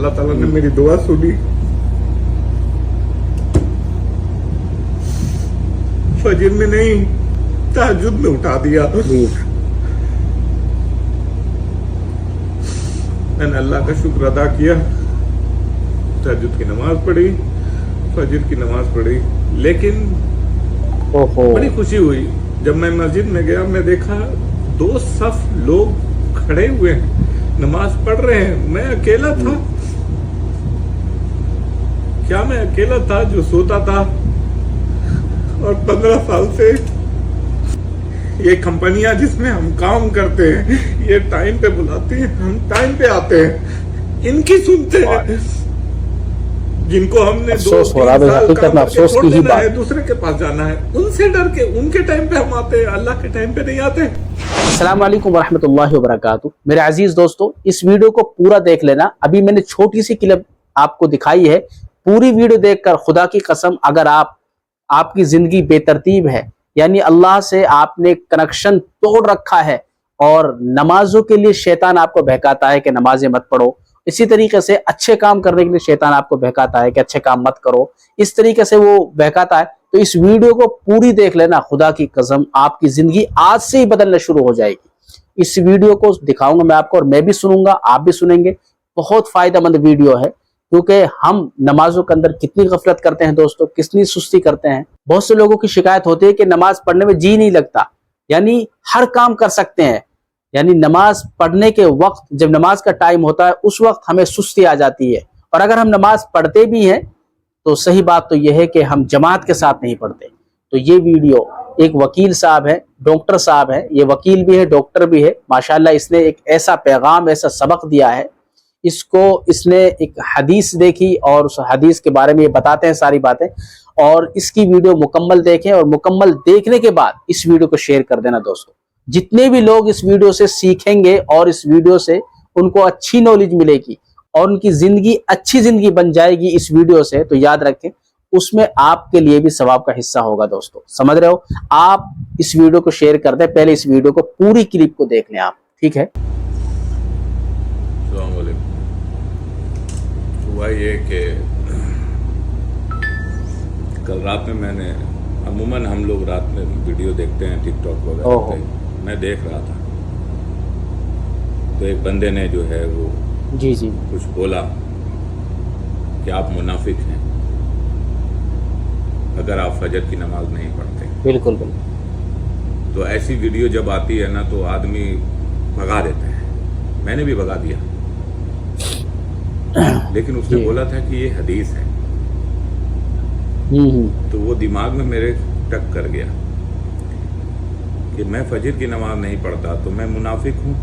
अल्लाह ताला ने मेरी दुआ सुनी, फजर में नहीं तहज्जुद में उठा दिया। मैंने अल्लाह का शुक्र अदा किया, तहज्जुद की नमाज पढ़ी, फजर की नमाज पढ़ी, लेकिन बड़ी खुशी हुई जब मैं मस्जिद में गया। मैं देखा 2 सफ लोग खड़े हुए हैं, नमाज पढ़ रहे हैं। मैं अकेला था। क्या मैं अकेला था जो सोता था? और 15 साल से ये कंपनियां जिसमें हम काम करते हैं, ये टाइम पे बुलाती हैं, हम टाइम पे आते हैं, इनकी सुनते हैं। जिनको हमने 2-3 साल काम करके छोड़ देना है, दूसरे के पास जाना है, उनसे डर के उनके टाइम पे हम आते हैं, अल्लाह के टाइम पे नहीं आते। अस्सलाम वालेकुम वरहमतुल्लाहि वबरकातुहू। मेरे अजीज दोस्तों, इस वीडियो को पूरा देख लेना। अभी मैंने छोटी सी क्लिप आपको दिखाई है, पूरी वीडियो देखकर खुदा की कसम, अगर आपकी जिंदगी बेतरतीब है, यानी अल्लाह से आपने कनेक्शन तोड़ रखा है और नमाजों के लिए शैतान आपको बहकाता है कि नमाजें मत पढ़ो, इसी तरीके से अच्छे काम करने के लिए शैतान आपको बहकाता है कि अच्छे काम मत करो, इस तरीके से वो बहकाता है, तो इस वीडियो को पूरी देख लेना। खुदा की कसम आपकी जिंदगी आज से ही बदलना शुरू हो जाएगी। इस वीडियो को दिखाऊंगा मैं आपको और मैं भी सुनूंगा, आप भी सुनेंगे। बहुत फायदेमंद वीडियो है, क्योंकि हम नमाजों के अंदर कितनी गफलत करते हैं दोस्तों, कितनी सुस्ती करते हैं। बहुत से लोगों की शिकायत होती है कि नमाज पढ़ने में जी नहीं लगता, यानी हर काम कर सकते हैं, यानी नमाज पढ़ने के वक्त, जब नमाज का टाइम होता है उस वक्त हमें सुस्ती आ जाती है। और अगर हम नमाज पढ़ते भी हैं तो सही बात तो यह है कि हम जमात के साथ नहीं पढ़ते। तो ये वीडियो, एक वकील साहब है, डॉक्टर साहब है, ये वकील भी है, डॉक्टर भी है, माशाल्लाह इसने एक ऐसा पैगाम, ऐसा सबक दिया है। इसने एक हदीस देखी और उस हदीस के बारे में ये बताते हैं सारी बातें, और इसकी वीडियो मुकम्मल देखें और मुकम्मल देखने के बाद इस वीडियो को शेयर कर देना दोस्तों। जितने भी लोग इस वीडियो से सीखेंगे और इस वीडियो से उनको अच्छी नॉलेज मिलेगी और उनकी जिंदगी अच्छी जिंदगी बन जाएगी इस वीडियो से, तो याद रखें उसमें आपके लिए भी सवाब का हिस्सा होगा दोस्तों। समझ रहे हो? आप इस वीडियो को शेयर कर दें, पहले इस वीडियो को पूरी क्लिप को देख लें आप, ठीक है? हुआ ये कि कल रात में मैंने, अमूमन हम लोग रात में वीडियो देखते हैं टिकटॉक वगैरह पे, मैं देख रहा था तो एक बंदे ने जो है वो जी कुछ बोला कि आप मुनाफिक हैं अगर आप फजर की नमाज नहीं पढ़ते। बिल्कुल बिल्कुल। तो ऐसी वीडियो जब आती है ना तो आदमी भगा देता है, मैंने भी भगा दिया, लेकिन उसने बोला था कि ये हदीस है, तो वो दिमाग में मेरे टक कर गया कि मैं फजर की नमाज नहीं पढ़ता तो मैं मुनाफिक हूँ।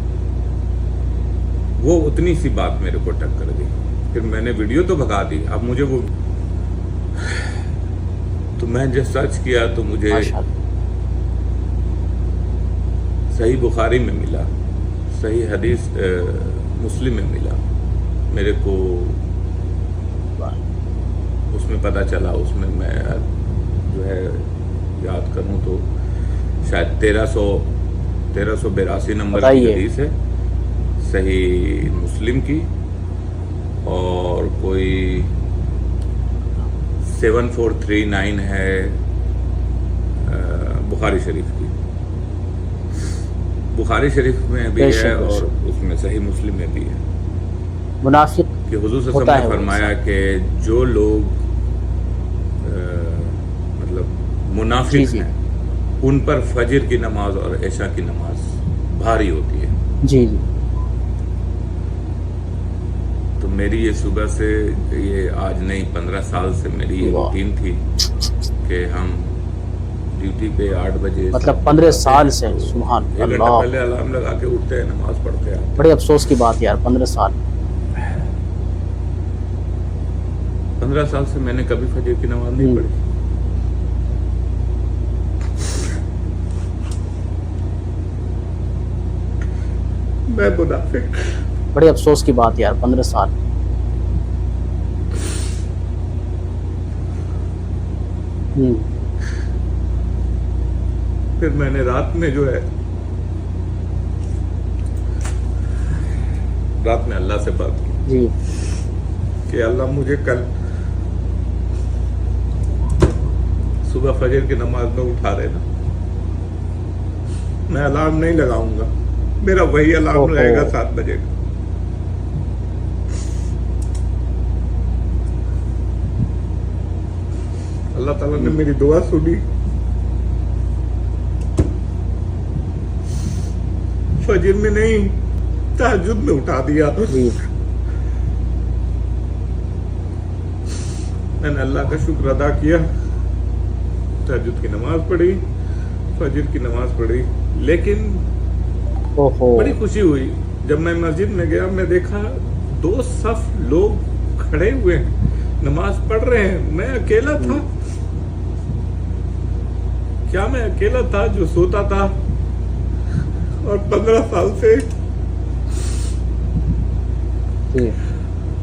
वो उतनी सी बात मेरे को टक कर गई। फिर मैंने वीडियो तो भगा दी, अब मुझे वो, तो मैं जब सर्च किया तो मुझे सही बुखारी में मिला, सही हदीस मुस्लिम में मिला, मेरे को उसमें पता चला। उसमें मैं जो है याद करूं तो शायद 1382 नंबर की हदीस है सही मुस्लिम की, और कोई 7439 है बुखारी शरीफ की। बुखारी शरीफ में भी है और उसमें सही मुस्लिम में भी है। मुनाफिक कि हुजूर सल्लल्लाहु अलैहि वसल्लम ने फरमाया कि जो लोग मतलब मुनाफिक हैं उन पर फजर की नमाज और ऐशा की नमाज भारी होती है। जी। तो मेरी ये सुबह से, ये आज नहीं 15 साल से मेरी ये रूटीन थी कि हम ड्यूटी पे 8 बजे, मतलब 15 साल से, सुभान अल्लाह, पहले अलार्म लगा के उठते हैं, नमाज पढ़ते हैं। बड़े अफसोस की बात यार, 15 साल 15 साल से मैंने कभी फजर की नमाज नहीं पढ़ी। मैं मुनाफिक। बड़े अफसोस की बात यार, 15 साल। फिर मैंने रात में जो है, रात में अल्लाह से बात की जी। کہ اللہ مجھے کل صبح فجر کی نماز میں اٹھا دینا. میں الارم نہیں لگاؤں گا, میرا وہی الارم رہے گا 7 بجے کا. اللہ تعالیٰ نے میری دعا سنی, فجر میں نہیں تہجد میں اٹھا دیا. میں نے اللہ کا شکر ادا کیا, تہجد کی نماز پڑھی, فجر کی نماز پڑھی. لیکن بڑی خوشی ہوئی جب میں مسجد میں گیا, میں دیکھا 2 صف لوگ کھڑے ہوئے ہیں, نماز پڑھ رہے ہیں. میں اکیلا تھا. کیا میں اکیلا تھا جو سوتا تھا اور 15 سال سے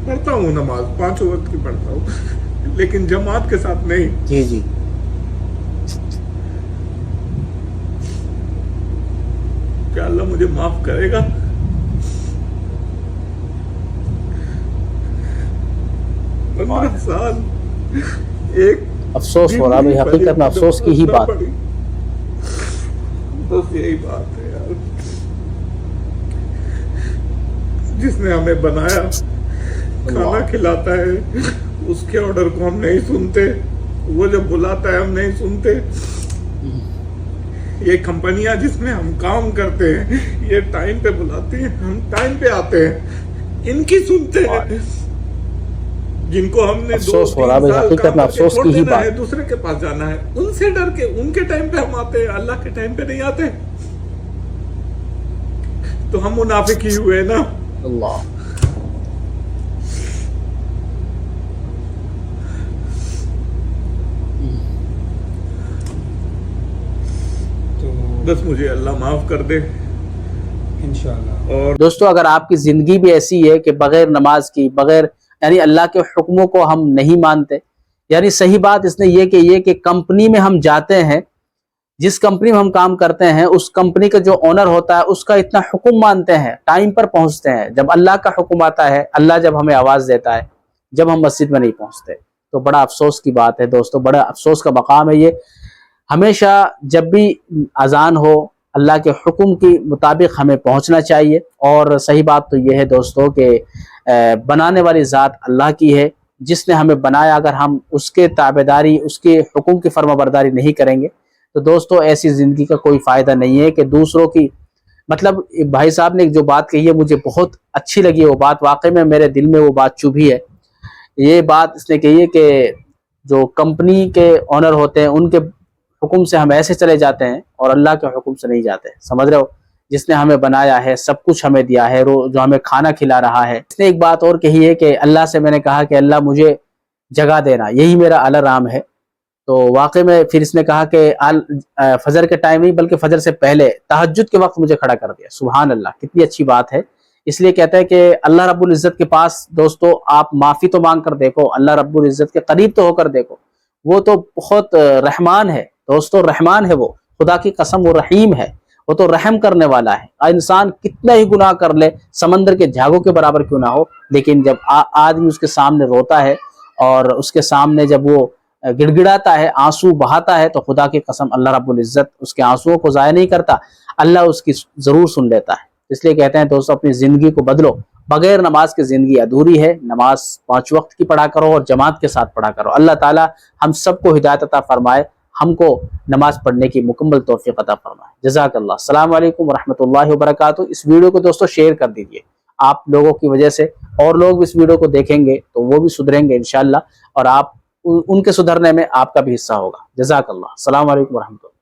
پڑھتا ہوں نماز, 5 وقت کی پڑھتا ہوں, لیکن جماعت کے ساتھ نہیں. جی جی. کیا اللہ مجھے معاف کرے گا؟ سال ایک افسوس ہو رہا ہے, حقیقت میں افسوس کی ہی بات. بس یہی بات ہے یار, جس نے ہمیں بنایا, کھانا کھلاتا ہے, اس کے آرڈر کو ہم نہیں سنتے, وہ جب بلاتا ہے ہم نہیں سنتے. یہ کمپنیاں جس میں ہم کام کرتے ہیں, یہ ٹائم پہ بلاتی ہیں, ہم ٹائم پہ آتے ہیں, ان کی سنتے ہیں. جن کو ہم نے افسوس ہو رہا ہے, حقیقت میں افسوس کی ہی بات. دوسرے کے پاس جانا ہے, ان سے ڈر کے ان کے ٹائم پہ ہم آتے ہیں, اللہ کے ٹائم پہ نہیں آتے, تو ہم منافق ہی ہوئے نا. اللہ. بس مجھے اللہ معاف کر دے انشاءاللہ. اور دوستو, اگر آپ کی زندگی بھی ایسی ہے کہ بغیر نماز کی, بغیر یعنی اللہ کے حکموں کو ہم نہیں مانتے, یعنی صحیح بات اس نے یہ کہ کمپنی میں ہم جاتے ہیں, جس کمپنی میں ہم کام کرتے ہیں اس کمپنی کا جو اونر ہوتا ہے اس کا اتنا حکم مانتے ہیں, ٹائم پر پہنچتے ہیں. جب اللہ کا حکم آتا ہے, اللہ جب ہمیں آواز دیتا ہے, جب ہم مسجد میں نہیں پہنچتے, تو بڑا افسوس کی بات ہے دوستو, بڑا افسوس کا مقام ہے یہ. ہمیشہ جب بھی اذان ہو, اللہ کے حکم کے مطابق ہمیں پہنچنا چاہیے. اور صحیح بات تو یہ ہے دوستو کہ بنانے والی ذات اللہ کی ہے, جس نے ہمیں بنایا. اگر ہم اس کے تابعداری, اس کے حکم کی فرما برداری نہیں کریں گے تو دوستو ایسی زندگی کا کوئی فائدہ نہیں ہے کہ دوسروں کی, مطلب بھائی صاحب نے جو بات کہی ہے مجھے بہت اچھی لگی. وہ بات واقعی میں میرے دل میں وہ بات چبھی ہے. یہ بات اس نے کہی ہے کہ جو کمپنی کے اونر ہوتے ہیں ان کے حکم سے ہم ایسے چلے جاتے ہیں اور اللہ کے حکم سے نہیں جاتے. سمجھ رہے ہو, جس نے ہمیں بنایا ہے, سب کچھ ہمیں دیا ہے, جو ہمیں کھانا کھلا رہا ہے. اس نے ایک بات اور کہی ہے کہ اللہ سے میں نے کہا کہ اللہ مجھے جگہ دینا, یہی میرا الارم ہے. تو واقعی میں پھر اس نے کہا کہ فجر کے ٹائم نہیں بلکہ فجر سے پہلے تہجد کے وقت مجھے کھڑا کر دیا. سبحان اللہ, کتنی اچھی بات ہے. اس لیے کہتا ہے کہ اللہ رب العزت کے پاس دوستو آپ معافی تو مانگ کر دیکھو, اللہ رب العزت کے قریب تو ہو کر دیکھو. وہ تو بہت رحمان ہے دوستو, رحمان ہے وہ, خدا کی قسم وہ رحیم ہے, وہ تو رحم کرنے والا ہے. انسان کتنا ہی گناہ کر لے, سمندر کے جھاگوں کے برابر کیوں نہ ہو, لیکن جب آدمی اس کے سامنے روتا ہے اور اس کے سامنے جب وہ گڑ گڑاتا ہے, آنسو بہاتا ہے, تو خدا کی قسم اللہ رب العزت اس کے آنسوؤں کو ضائع نہیں کرتا, اللہ اس کی ضرور سن لیتا ہے. اس لیے کہتے ہیں دوستو اپنی زندگی کو بدلو. بغیر نماز کی زندگی ادھوری ہے. نماز 5 وقت کی پڑھا کرو اور جماعت کے ساتھ پڑھا کرو. اللہ تعالی ہم سب کو ہدایت عطا فرمائے, ہم کو نماز پڑھنے کی مکمل توفیق عطا فرمائے. جزاک اللہ. السلام علیکم ورحمۃ اللہ وبرکاتہ. اس ویڈیو کو دوستو شیئر کر دیجئے. آپ لوگوں کی وجہ سے اور لوگ اس ویڈیو کو دیکھیں گے تو وہ بھی سدھریں گے انشاءاللہ, اور آپ ان کے سدھرنے میں آپ کا بھی حصہ ہوگا. جزاک اللہ. السلام علیکم ورحمۃ اللہ.